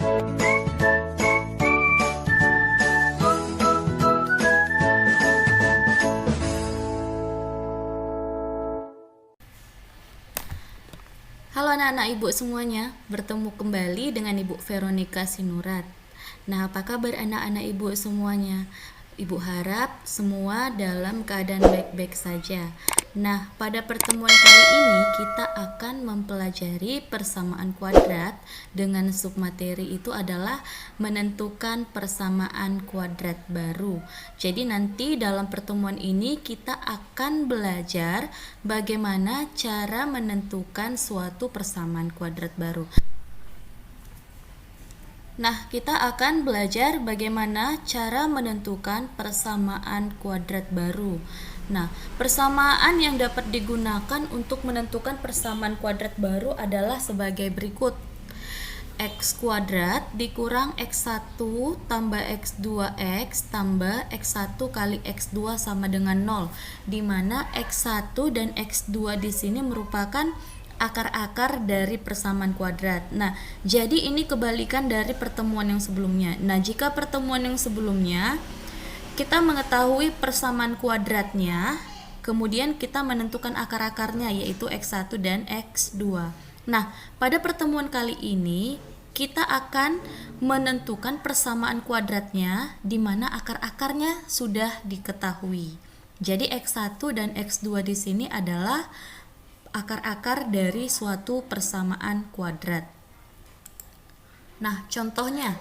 Halo anak-anak ibu semuanya, bertemu kembali dengan Ibu Veronica Sinurat. Nah, apa kabar anak-anak ibu semuanya? Ibu harap semua dalam keadaan baik-baik saja. Nah, pada pertemuan kali ini kita akan mempelajari persamaan kuadrat dengan submateri itu adalah menentukan persamaan kuadrat baru. Jadi nanti dalam pertemuan ini kita akan belajar bagaimana cara menentukan suatu persamaan kuadrat baru. Nah, kita akan belajar bagaimana cara menentukan persamaan kuadrat baru. Nah, persamaan yang dapat digunakan untuk menentukan persamaan kuadrat baru adalah sebagai berikut. X kuadrat dikurang X1 tambah X2X tambah X1 kali X2 sama dengan 0, di mana X1 dan X2 di sini merupakan akar-akar dari persamaan kuadrat. Nah, jadi ini kebalikan dari pertemuan yang sebelumnya. Nah, jika pertemuan yang sebelumnya kita mengetahui persamaan kuadratnya, kemudian kita menentukan akar-akarnya yaitu X1 dan X2. Nah, pada pertemuan kali ini kita akan menentukan persamaan kuadratnya di mana akar-akarnya sudah diketahui. Jadi X1 dan X2 di sini adalah akar-akar dari suatu persamaan kuadrat. Nah, contohnya,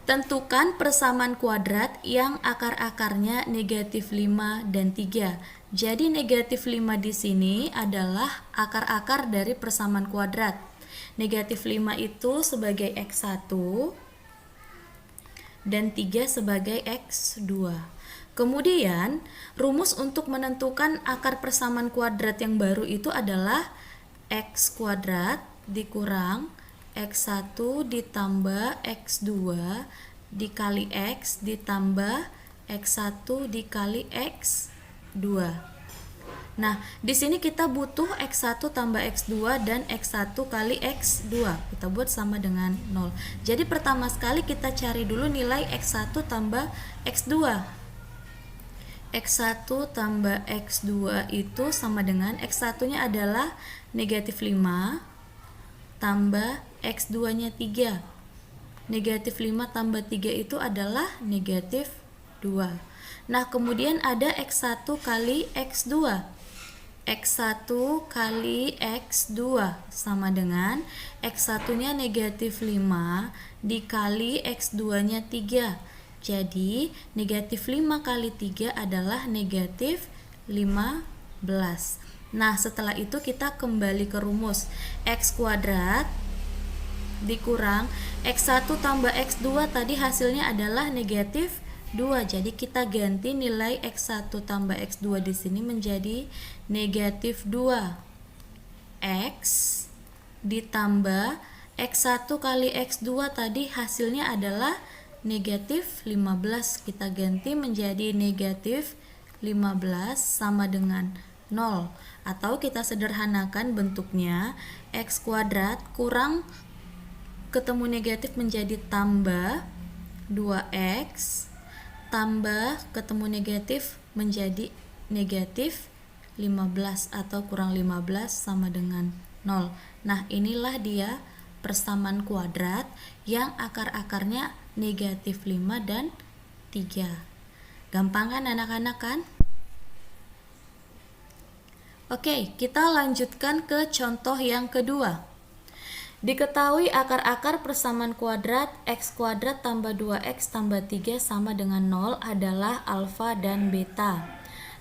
tentukan persamaan kuadrat yang akar-akarnya negatif 5 dan 3. Jadi negatif 5 di sini adalah akar-akar dari persamaan kuadrat. Negatif 5 itu sebagai X1 dan 3 sebagai X2. Kemudian, rumus untuk menentukan akar persamaan kuadrat yang baru itu adalah X kuadrat dikurang X1 ditambah X2 dikali X ditambah X1 dikali X2. Nah, di sini kita butuh X1 tambah X2 dan X1 kali X2. Kita buat sama dengan 0. Jadi pertama sekali kita cari dulu nilai X1 tambah X2. X1 tambah X2 itu sama dengan X1-nya adalah negatif 5 tambah X2-nya 3. Negatif 5 tambah 3 itu adalah negatif 2. Nah, kemudian ada X1 kali X2. X1 kali X2 sama dengan X1-nya negatif 5 dikali X2-nya 3. Jadi, negatif 5 kali 3 adalah negatif 15. Nah, setelah itu kita kembali ke rumus. X kuadrat dikurang X1 tambah X2 tadi hasilnya adalah negatif 2. Jadi, kita ganti nilai X1 tambah X2 di sini menjadi negatif 2. X ditambah X1 kali X2 tadi hasilnya adalah negatif 15, kita ganti menjadi negatif 15 sama dengan 0, atau kita sederhanakan bentuknya X kuadrat kurang ketemu negatif menjadi tambah 2X tambah ketemu negatif menjadi negatif 15 atau kurang 15 sama dengan 0. Nah, inilah dia persamaan kuadrat yang akar-akarnya negatif 5 dan 3. Gampang kan anak-anak kan? Oke, kita lanjutkan ke contoh yang kedua. Diketahui akar-akar persamaan kuadrat X kuadrat tambah 2X tambah 3 sama dengan 0 adalah alfa dan beta.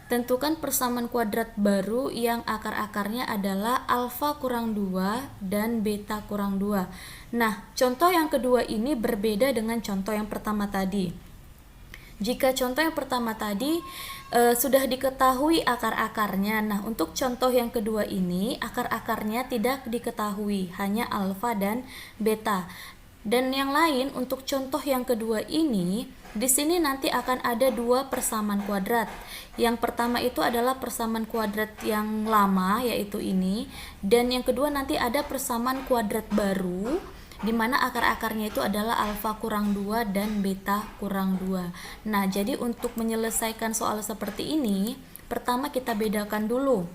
Tentukan persamaan kuadrat baru yang akar-akarnya adalah alfa kurang 2 dan beta kurang 2. Nah, contoh yang kedua ini berbeda dengan contoh yang pertama tadi. Jika contoh yang pertama tadi sudah diketahui akar-akarnya, nah untuk contoh yang kedua ini akar-akarnya tidak diketahui, hanya alfa dan beta. Dan yang lain untuk contoh yang kedua ini, di sini nanti akan ada dua persamaan kuadrat. Yang pertama itu adalah persamaan kuadrat yang lama, yaitu ini, dan yang kedua nanti ada persamaan kuadrat baru dimana akar-akarnya itu adalah alfa kurang 2 dan beta kurang 2. Nah, jadi untuk menyelesaikan soal seperti ini, pertama kita bedakan dulu,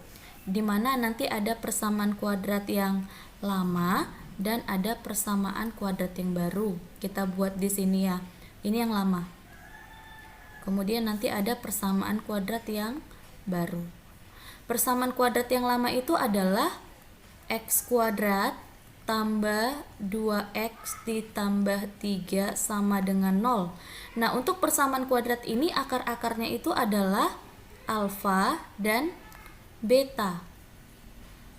dimana nanti ada persamaan kuadrat yang lama dan ada persamaan kuadrat yang baru. Kita buat di sini ya, ini yang lama. Kemudian nanti ada persamaan kuadrat yang baru. Persamaan kuadrat yang lama itu adalah x kuadrat tambah 2x ditambah 3 sama dengan 0. Nah, untuk persamaan kuadrat ini akar-akarnya itu adalah alfa dan beta.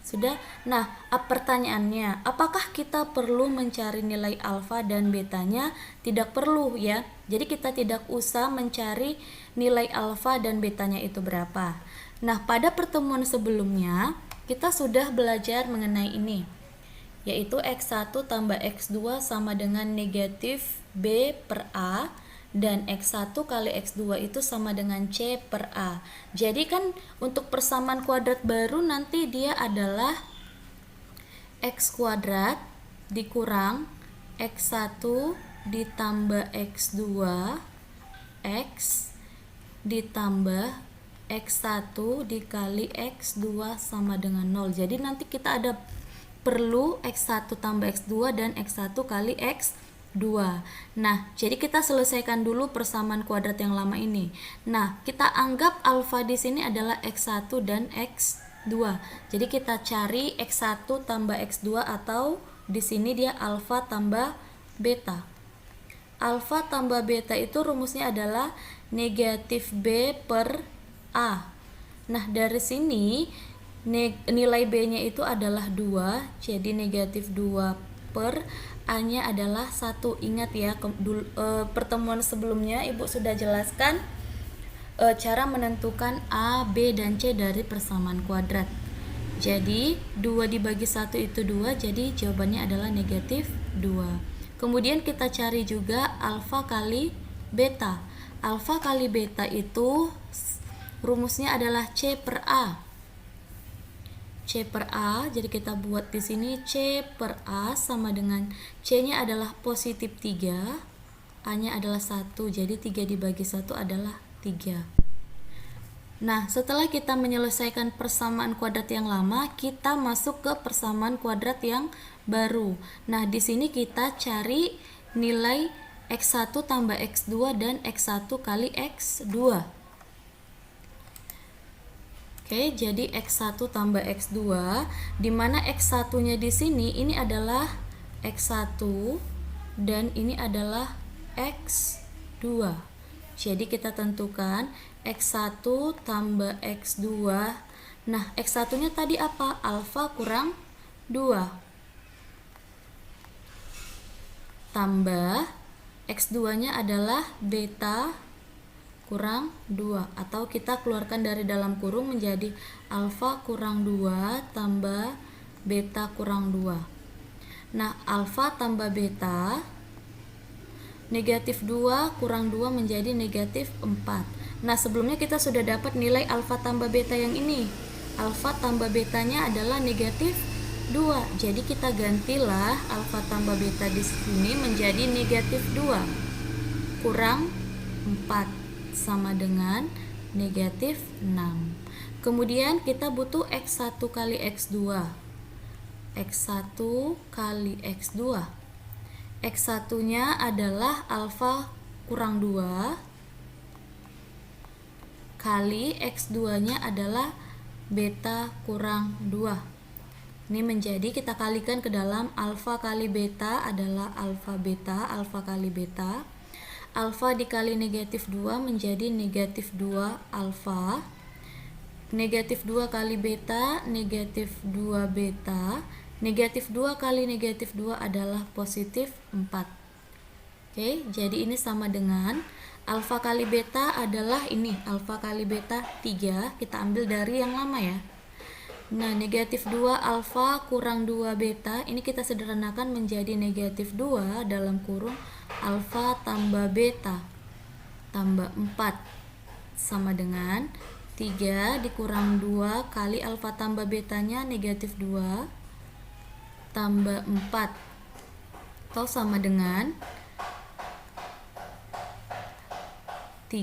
Sudah? Nah, pertanyaannya, apakah kita perlu mencari nilai alfa dan betanya? Tidak perlu ya. Jadi kita tidak usah mencari nilai alfa dan betanya itu berapa. Nah, pada pertemuan sebelumnya kita sudah belajar mengenai ini, yaitu x1 tambah x2 sama dengan negatif b per a, dan x1 kali x2 itu sama dengan c per a. Jadi kan untuk persamaan kuadrat baru nanti dia adalah x kuadrat dikurang x1 ditambah x2 x ditambah x1 dikali x2 sama dengan 0. Jadi nanti kita ada perlu x1 tambah x2 dan x1 kali x2. Nah, jadi kita selesaikan dulu persamaan kuadrat yang lama ini. Nah, kita anggap alfa di sini adalah x1 dan x2. Jadi kita cari x1 tambah x2 atau di sini dia alfa tambah beta. Alfa tambah beta itu rumusnya adalah negatif b per a. Nah, dari sini nilai b-nya itu adalah 2, jadi negatif 2 per a-nya adalah 1. Ingat ya, pertemuan sebelumnya Ibu sudah jelaskan cara menentukan a, b, dan c dari persamaan kuadrat. Jadi 2 dibagi 1 itu 2, jadi jawabannya adalah negatif 2. Kemudian kita cari juga alfa kali beta. Alfa kali beta itu rumusnya adalah c per a. C per a, jadi kita buat di sini c per a sama dengan c-nya adalah positif 3, a-nya adalah 1, jadi 3 dibagi 1 adalah 3. Nah, setelah kita menyelesaikan persamaan kuadrat yang lama, kita masuk ke persamaan kuadrat yang baru. Nah, di sini kita cari nilai x1 tambah x2 dan x1 kali x2. Oke, jadi x1 tambah x2, di mana x1-nya di sini ini adalah x1 dan ini adalah x2. Jadi kita tentukan x1 tambah x2. Nah, x1-nya tadi apa? Alfa kurang 2. Tambah x2-nya adalah beta kurang 2, atau kita keluarkan dari dalam kurung menjadi alfa kurang 2 tambah beta kurang 2. Nah, alfa tambah beta, negatif 2 kurang 2 menjadi negatif 4. Nah, sebelumnya kita sudah dapat nilai alfa tambah beta yang ini. Alfa tambah betanya adalah negatif 2. Jadi kita gantilah alfa tambah beta di sini menjadi negatif 2 kurang 4 sama dengan negatif 6. Kemudian kita butuh x1 kali x2. x1 kali x2. x1-nya adalah alfa kurang 2 kali x2-nya adalah beta kurang 2. Ini menjadi kita kalikan ke dalam alfa kali beta adalah alfa beta, alfa kali beta. Alfa dikali negatif 2 menjadi negatif 2 alfa. Negatif 2 kali beta, negatif 2 beta. Negatif 2 kali negatif 2 adalah positif 4. Oke, jadi ini sama dengan alfa kali beta adalah ini, alfa kali beta 3. Kita ambil dari yang lama ya. Nah, negatif 2 alfa kurang 2 beta, ini kita sederhanakan menjadi negatif 2 dalam kurung alfa tambah beta tambah 4 sama dengan 3 dikurang 2 kali alfa tambah betanya negatif 2 tambah 4 atau sama dengan 3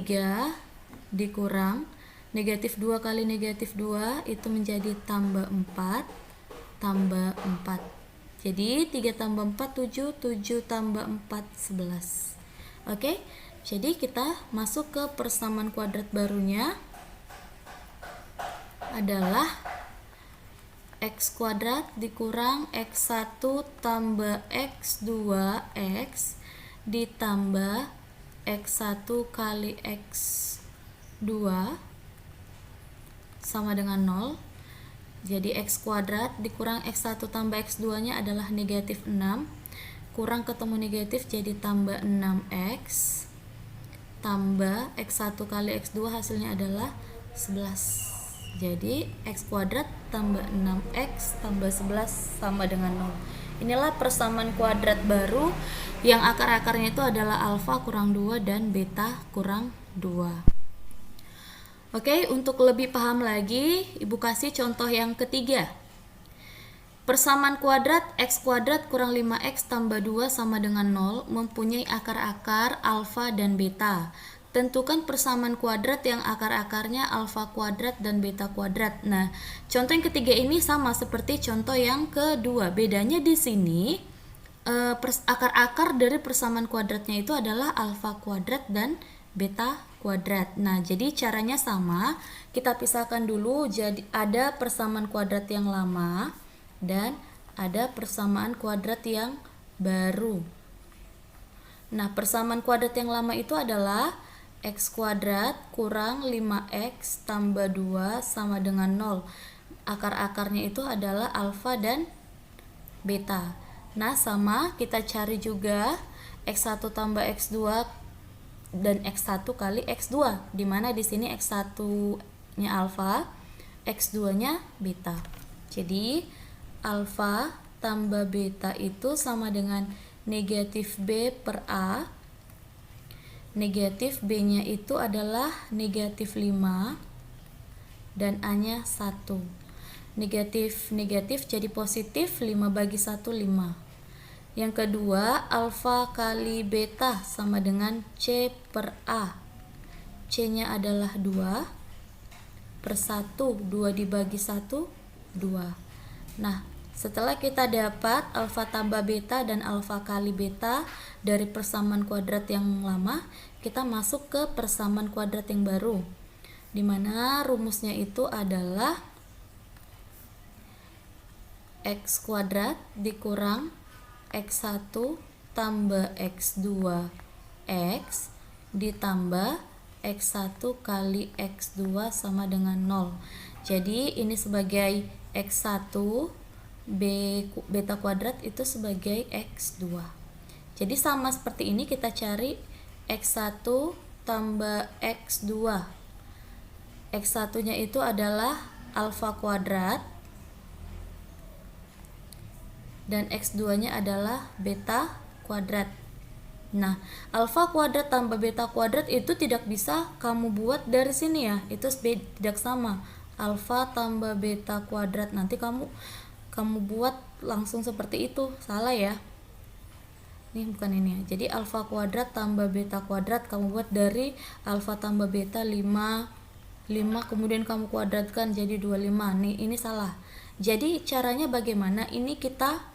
dikurang negatif 2 kali negatif 2 itu menjadi tambah 4 tambah 4. Jadi 3 tambah 4 7, 7 tambah 4 11. Oke, jadi kita masuk ke persamaan kuadrat barunya adalah x kuadrat dikurang x1 tambah x2 x ditambah x1 kali x2 sama dengan 0. Jadi x kuadrat dikurang x1 tambah x2 nya adalah negatif 6, kurang ketemu negatif jadi tambah 6x tambah x1 kali x2 hasilnya adalah 11. Jadi x kuadrat tambah 6x tambah 11 sama dengan 0. Inilah persamaan kuadrat baru yang akar-akarnya itu adalah alfa kurang 2 dan beta kurang 2. Oke, untuk lebih paham lagi, Ibu kasih contoh yang ketiga. Persamaan kuadrat x kuadrat kurang 5x tambah 2 sama dengan 0 mempunyai akar-akar alfa dan beta. Tentukan persamaan kuadrat yang akar-akarnya alfa kuadrat dan beta kuadrat. Nah, contoh yang ketiga ini sama seperti contoh yang kedua. Bedanya di sini akar-akar dari persamaan kuadratnya itu adalah alfa kuadrat dan beta kuadrat. Nah, jadi caranya sama. Kita pisahkan dulu. Jadi ada persamaan kuadrat yang lama dan ada persamaan kuadrat yang baru. Nah, persamaan kuadrat yang lama itu adalah x kuadrat kurang 5x tambah 2 sama dengan 0. Akar-akarnya itu adalah alfa dan beta. Nah, sama kita cari juga x1 tambah x2 dan x1 kali x2, di mana di sini x1-nya alfa, x2-nya beta. Jadi, alfa tambah beta itu sama dengan negatif b per a. Negatif b-nya itu adalah negatif 5 dan a-nya 1. Negatif jadi positif, 5 bagi 1 5. Yang kedua, alfa kali beta sama dengan c per a. C-nya adalah 2 per 1, 2 dibagi 1 2. Nah, setelah kita dapat alfa tambah beta dan alfa kali beta dari persamaan kuadrat yang lama, kita masuk ke persamaan kuadrat yang baru, di mana rumusnya itu adalah x kuadrat dikurang x1 tambah x2 x ditambah x1 kali x2 sama dengan 0. Jadi ini sebagai x1, beta kuadrat itu sebagai x2. Jadi sama seperti ini kita cari x1 tambah x2. X1-nya itu adalah alfa kuadrat dan x2-nya adalah beta kuadrat. Nah, alfa kuadrat tambah beta kuadrat itu tidak bisa kamu buat dari sini ya. Itu tidak sama. Alfa tambah beta kuadrat. Nanti kamu buat langsung seperti itu. Salah ya. Ini bukan ini ya. Jadi alfa kuadrat tambah beta kuadrat kamu buat dari alfa tambah beta 5 kemudian kamu kuadratkan jadi 25. Nih, ini salah. Jadi caranya bagaimana? Ini kita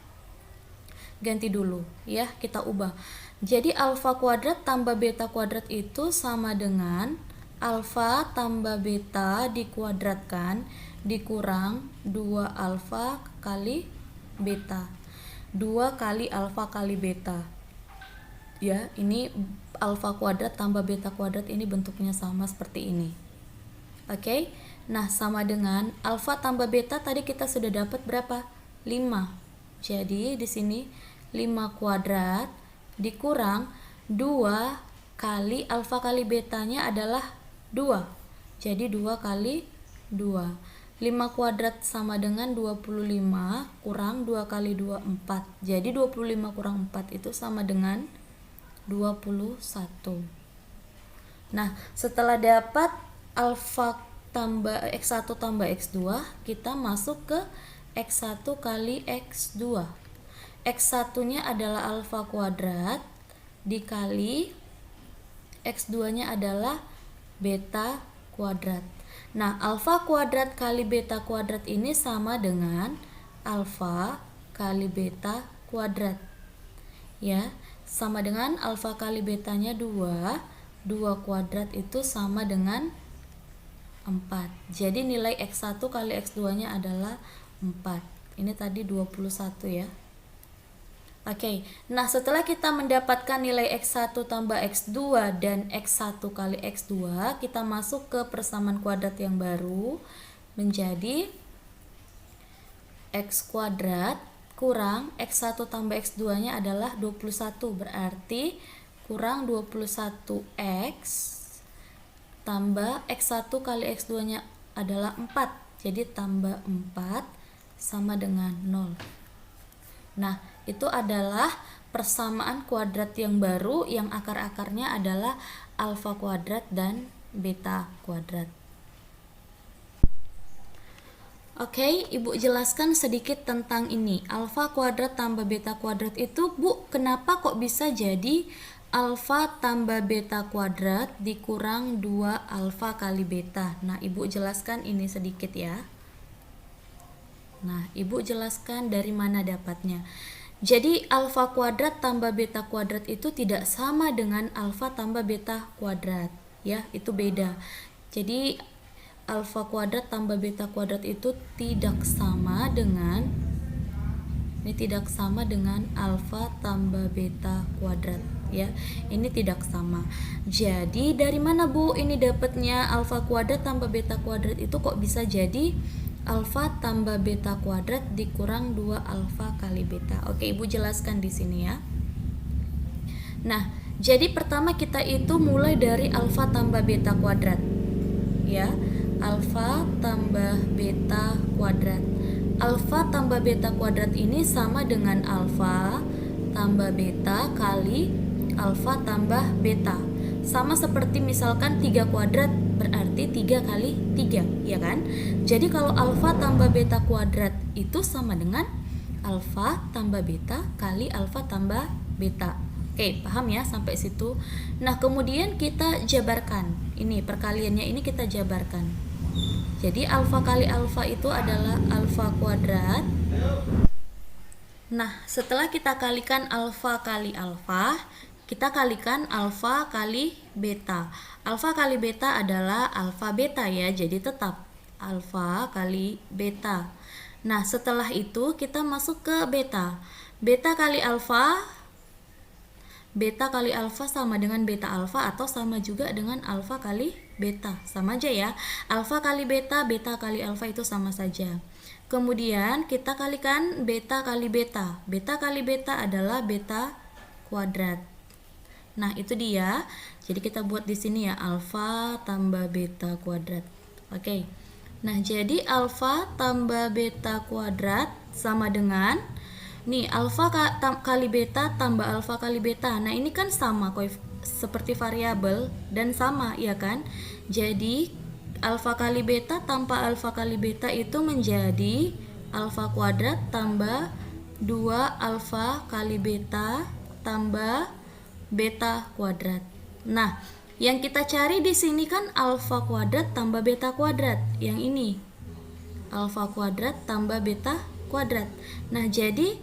ganti dulu ya, kita ubah. Jadi alfa kuadrat tambah beta kuadrat itu sama dengan alfa tambah beta dikuadratkan dikurang 2 alfa kali beta. 2 kali alfa kali beta. Ya, ini alfa kuadrat tambah beta kuadrat ini bentuknya sama seperti ini. Oke. Nah, sama dengan alfa tambah beta tadi kita sudah dapat berapa? 5. Jadi di sini 5 kuadrat dikurang 2 kali alfa kali betanya adalah 2. Jadi 2 kali 2. 5 kuadrat sama dengan 25 kurang 2 kali 2 4. Jadi 25 kurang 4 itu sama dengan 21. Nah, setelah dapat alfa tambah x1 tambah x2, kita masuk ke x1 kali x2. X1-nya adalah alfa kuadrat dikali X2-nya adalah beta kuadrat. Nah, alfa kuadrat kali beta kuadrat ini sama dengan alfa kali beta kuadrat. Ya, sama dengan alfa kali betanya 2. 2 kuadrat itu sama dengan 4. Jadi nilai X1 kali X2-nya adalah 4. Ini tadi 21 ya. Oke, nah setelah kita mendapatkan nilai X1 tambah X2 dan X1 kali X2, kita masuk ke persamaan kuadrat yang baru, menjadi X kuadrat kurang X1 tambah X2-nya adalah 21, berarti kurang 21X tambah X1 kali X2-nya adalah 4, jadi tambah 4 sama dengan 0. Nah, itu adalah persamaan kuadrat yang baru yang akar-akarnya adalah alfa kuadrat dan beta kuadrat. Oke, Ibu jelaskan sedikit tentang ini. Alfa kuadrat tambah beta kuadrat itu, Bu, kenapa kok bisa jadi alfa tambah beta kuadrat dikurang 2 alfa kali beta? Nah, Ibu jelaskan ini sedikit ya. Nah, Ibu jelaskan dari mana dapatnya. Jadi alfa kuadrat tambah beta kuadrat itu tidak sama dengan alfa tambah beta kuadrat, ya, itu beda. Jadi alfa kuadrat tambah beta kuadrat itu tidak sama dengan alfa tambah beta kuadrat, ya. Ini tidak sama. Jadi dari mana, Bu, ini dapatnya alfa kuadrat tambah beta kuadrat itu kok bisa jadi alfa tambah beta kuadrat dikurang 2 alfa kali beta. Oke, Ibu jelaskan di sini ya. Nah, jadi pertama kita itu mulai dari alfa tambah beta kuadrat. Ya, alfa tambah beta kuadrat. Alfa tambah beta kuadrat ini sama dengan alfa tambah beta kali alfa tambah beta. Sama seperti misalkan 3 kuadrat berarti 3 kali 3, ya kan? Jadi kalau alfa tambah beta kuadrat itu sama dengan alfa tambah beta kali alfa tambah beta. Oke, paham ya sampai situ? Nah, kemudian kita jabarkan. Ini perkaliannya ini kita jabarkan. Jadi alfa kali alfa itu adalah alfa kuadrat. Nah, setelah kita kalikan alfa kali alfa, kita kalikan alfa kali beta. Alfa kali beta adalah alfa beta ya, jadi tetap alfa kali beta. Nah, setelah itu kita masuk ke beta. Beta kali alfa sama dengan beta alfa atau sama juga dengan alfa kali beta. Sama aja ya. Alfa kali beta, beta kali alfa itu sama saja. Kemudian kita kalikan beta kali beta. Beta kali beta adalah beta kuadrat. Nah, itu dia. Jadi kita buat di sini ya, alfa tambah beta kuadrat. Oke. Nah, jadi alfa tambah beta kuadrat sama dengan nih alfa kali beta tambah alfa kali beta. Nah, ini kan sama seperti variabel dan sama, ya kan? Jadi alfa kali beta tambah alfa kali beta itu menjadi alfa kuadrat tambah 2 alfa kali beta tambah beta kuadrat. Nah, yang kita cari di sini kan alfa kuadrat tambah beta kuadrat. Yang ini alfa kuadrat tambah beta kuadrat. Nah, jadi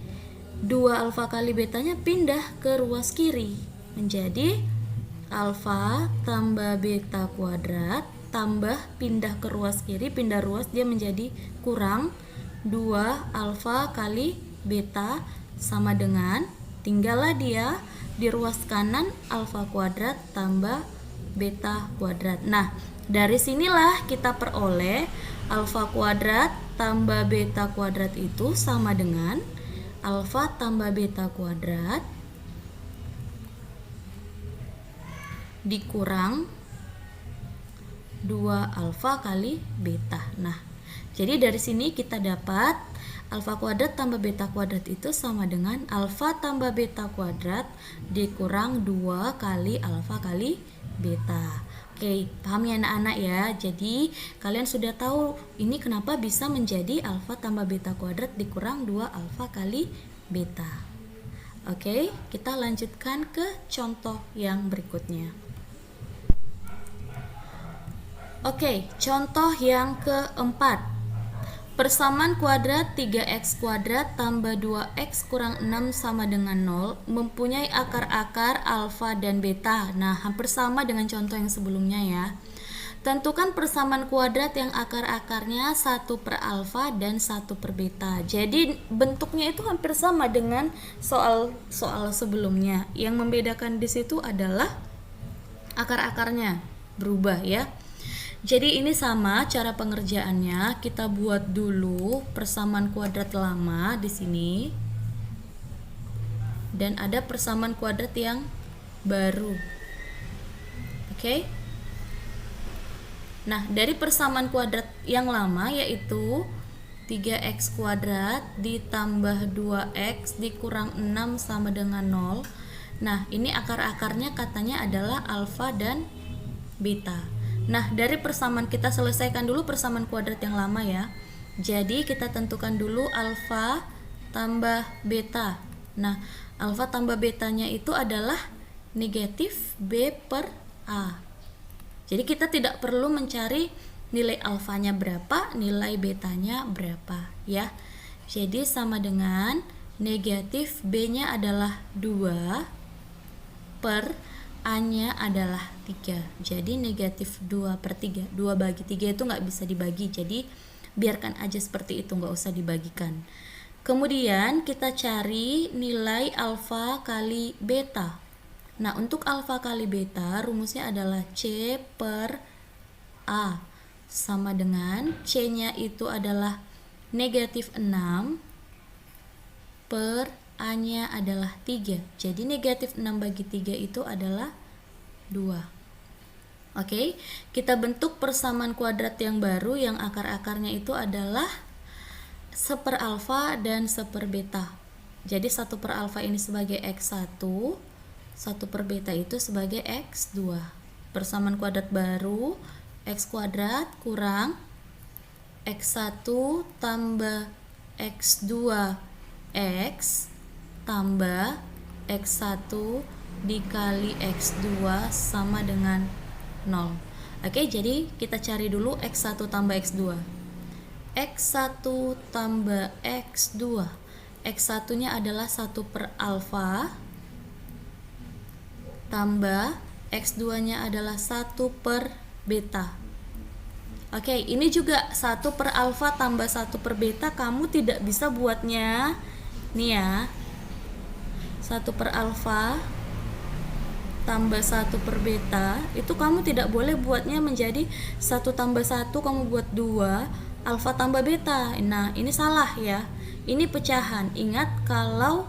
2 alfa kali betanya pindah ke ruas kiri menjadi alfa tambah beta kuadrat tambah pindah ke ruas kiri, pindah ruas dia menjadi kurang 2 alfa kali beta sama dengan tinggallah dia di ruas kanan alfa kuadrat tambah beta kuadrat. Nah, dari sinilah kita peroleh alfa kuadrat tambah beta kuadrat itu sama dengan alfa tambah beta kuadrat dikurang 2 alfa kali beta. Nah, jadi dari sini kita dapat alfa kuadrat tambah beta kuadrat itu sama dengan alfa tambah beta kuadrat dikurang 2 kali alfa kali beta. Oke, paham ya anak-anak ya? Jadi kalian sudah tahu ini kenapa bisa menjadi alfa tambah beta kuadrat dikurang 2 alfa kali beta. Oke, kita lanjutkan ke contoh yang berikutnya. Oke, contoh yang keempat. Persamaan kuadrat 3x kuadrat tambah 2x kurang 6 sama dengan 0 mempunyai akar-akar alfa dan beta. Nah, hampir sama dengan contoh yang sebelumnya ya. Tentukan persamaan kuadrat yang akar-akarnya 1 per alfa dan 1 per beta. Jadi bentuknya itu hampir sama dengan soal sebelumnya. Yang membedakan di situ adalah akar-akarnya berubah ya. Jadi ini sama cara pengerjaannya. Kita buat dulu persamaan kuadrat lama di sini. Dan ada persamaan kuadrat yang baru. Oke? Nah, dari persamaan kuadrat yang lama yaitu 3x kuadrat ditambah 2x dikurang 6 sama dengan 0. Nah, ini akar-akarnya katanya adalah alfa dan beta. Nah, dari persamaan kita selesaikan dulu persamaan kuadrat yang lama ya. Jadi, kita tentukan dulu alfa tambah beta. Nah, alfa tambah betanya itu adalah negatif B per A. Jadi kita tidak perlu mencari nilai alfanya berapa, nilai betanya berapa ya. Jadi sama dengan negatif B-nya adalah 2 per A-nya adalah 3. Jadi negatif 2 per 3. 2 bagi 3 itu nggak bisa dibagi. Jadi biarkan aja seperti itu, nggak usah dibagikan. Kemudian kita cari nilai alfa kali beta. Nah, untuk alfa kali beta rumusnya adalah C per A sama dengan C-nya itu adalah negatif 6 per A-nya adalah 3. Jadi negatif 6 bagi 3 itu adalah 2. Oke, kita bentuk persamaan kuadrat yang baru yang akar-akarnya itu adalah 1 per alfa dan 1 per beta. Jadi 1 per alfa ini sebagai X1, 1 per beta itu sebagai X2. Persamaan kuadrat baru X kuadrat kurang X1 tambah X2 X tambah X1 dikali X2 sama dengan 0. Oke, jadi kita cari dulu X1 tambah X2. X1 tambah X2. X1 nya adalah 1 per alfa tambah X2 nya adalah 1 per beta. Oke, ini juga 1 per alfa tambah 1 per beta. Kamu tidak bisa buatnya nih ya, 1 per alfa tambah 1 per beta. Itu kamu tidak boleh buatnya menjadi 1 tambah 1 kamu buat 2 alfa tambah beta. Nah, ini salah ya. Ini pecahan. Ingat kalau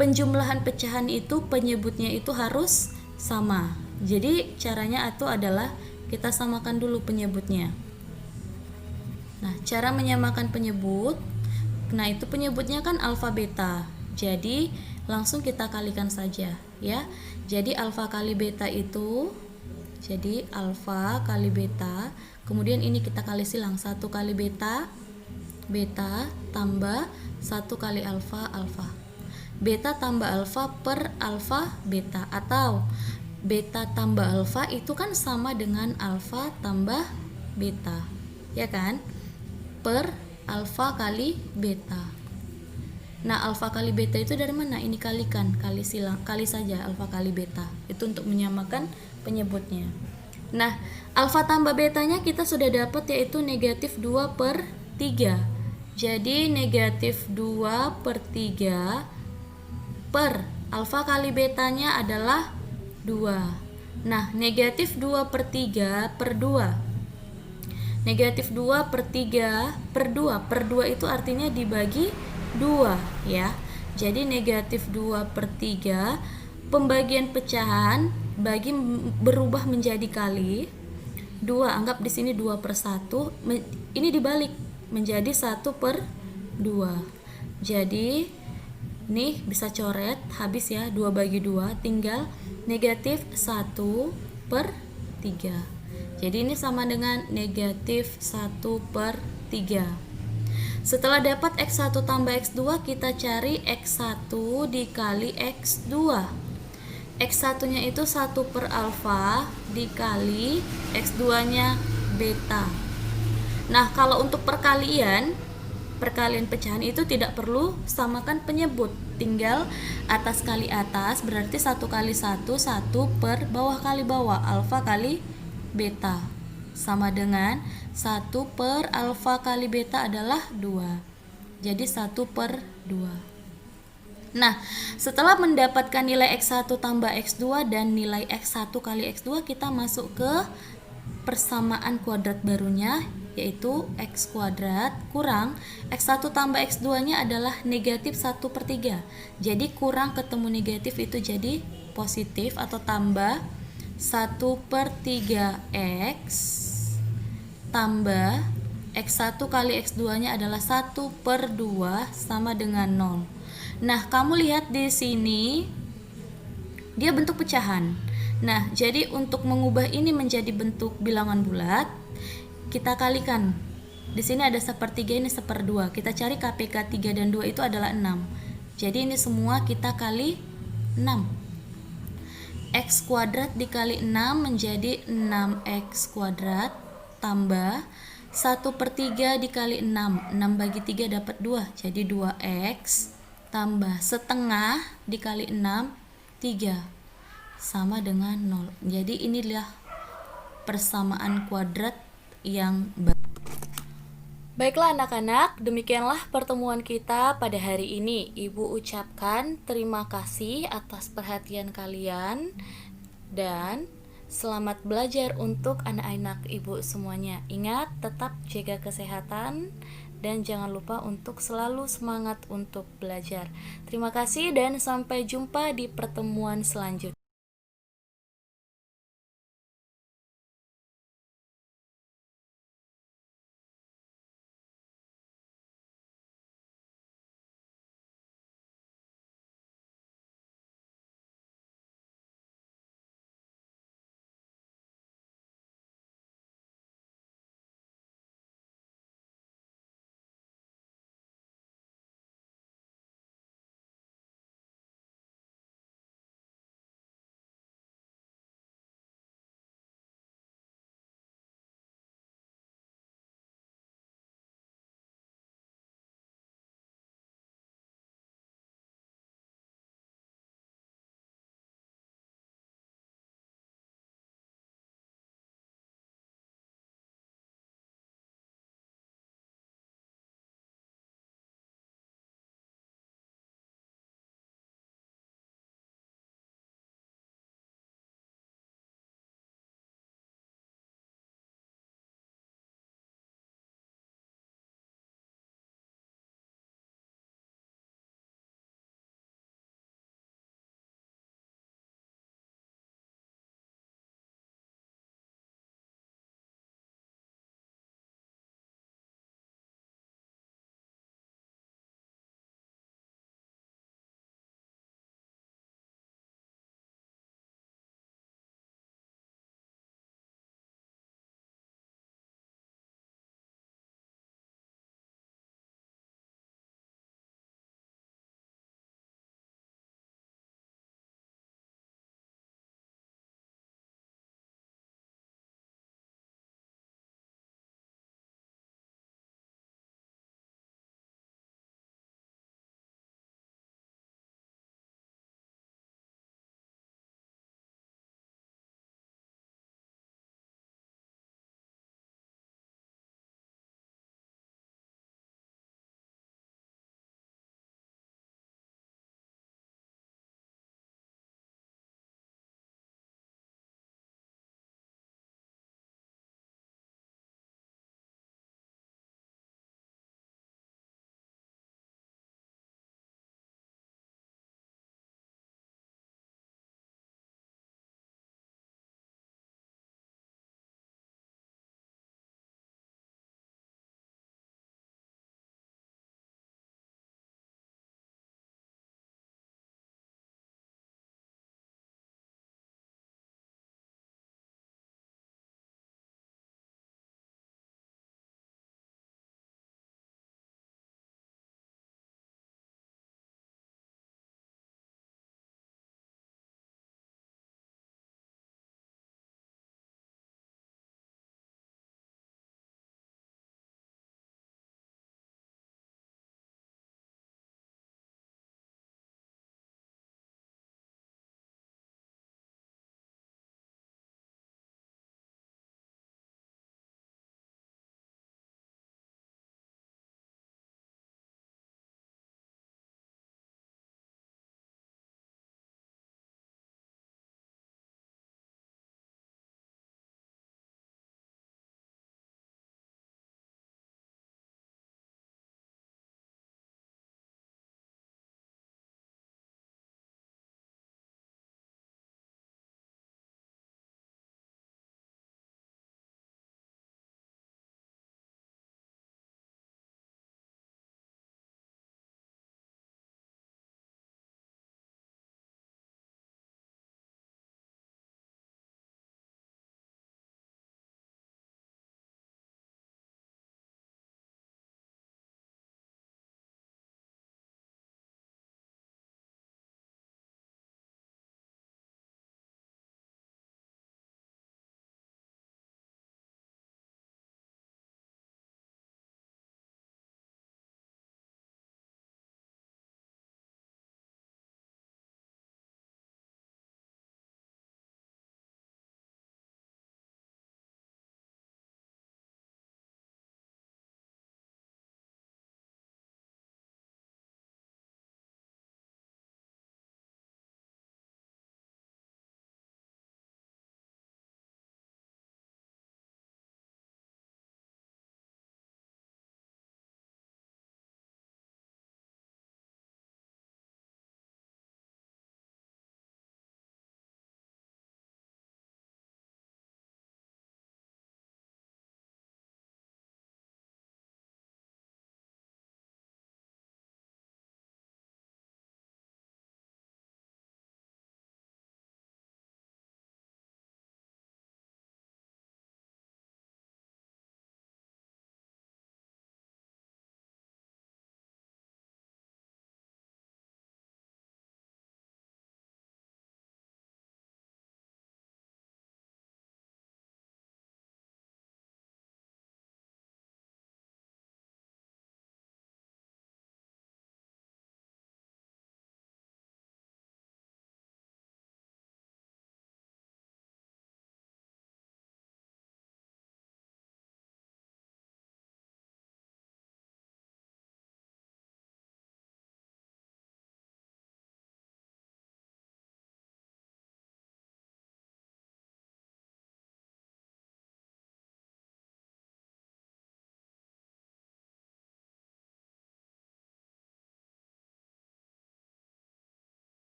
penjumlahan pecahan itu penyebutnya itu harus sama. Jadi caranya itu adalah kita samakan dulu penyebutnya. Nah, cara menyamakan penyebut, nah itu penyebutnya kan alfa beta. Jadi langsung kita kalikan saja ya. Jadi alfa kali beta itu, jadi alfa kali beta, kemudian ini kita kali silang, 1 kali beta, beta tambah 1 kali alfa, alfa. Beta tambah alfa per alfa beta, atau beta tambah alfa itu kan sama dengan alfa tambah beta, ya kan? Per alfa kali beta. Nah, alfa kali beta itu dari mana? Ini kalikan, kali silang, kali saja alfa kali beta. Itu untuk menyamakan penyebutnya. Nah, alfa tambah betanya kita sudah dapat yaitu negatif 2 per 3. Jadi negatif 2 per 3 per alfa kali betanya adalah 2. Nah, negatif 2 per 3 per 2. Negatif 2 per 3 per 2. Per 2 itu artinya dibagi 2 ya. Jadi negatif 2 per 3, pembagian pecahan bagi berubah menjadi kali 2. Anggap di sini 2 per 1. Ini dibalik menjadi 1 per 2. Jadi nih bisa coret, habis ya, 2 bagi 2, tinggal negatif 1 per 3. Jadi ini sama dengan negatif 1 per 3. Setelah dapat X1 tambah X2, kita cari X1 dikali X2. X1 nya itu 1 per alfa dikali X2 nya beta. Nah, kalau untuk perkalian pecahan itu tidak perlu samakan penyebut, tinggal atas kali atas, berarti 1 kali 1, 1 per bawah kali bawah, alfa kali beta, sama dengan 1 per alfa kali beta adalah 2, jadi 1 per 2. Nah, setelah mendapatkan nilai X1 tambah X2 dan nilai X1 kali X2, kita masuk ke persamaan kuadrat barunya, yaitu X kuadrat kurang X1 tambah X2 nya adalah negatif 1 per 3. Jadi kurang ketemu negatif itu jadi positif atau tambah 1 per 3X tambah X1 kali X2 nya adalah 1 per 2 sama dengan 0. Nah, kamu lihat di sini dia bentuk pecahan. Nah, jadi untuk mengubah ini menjadi bentuk bilangan bulat, kita kalikan. Di sini ada 1/3, ini 1/2. Kita cari KPK 3 dan 2 itu adalah 6. Jadi ini semua kita kali 6. X kuadrat dikali 6 menjadi 6X kuadrat tambah 1/3 dikali 6. 6 bagi 3 dapat 2, jadi 2X tambah setengah dikali 6, 3, sama dengan 0. Jadi inilah persamaan kuadrat yang baru. Baiklah anak-anak, demikianlah pertemuan kita pada hari ini. Ibu ucapkan terima kasih atas perhatian kalian dan selamat belajar untuk anak-anak ibu semuanya. Ingat, tetap jaga kesehatan dan jangan lupa untuk selalu semangat untuk belajar. Terima kasih dan sampai jumpa di pertemuan selanjutnya.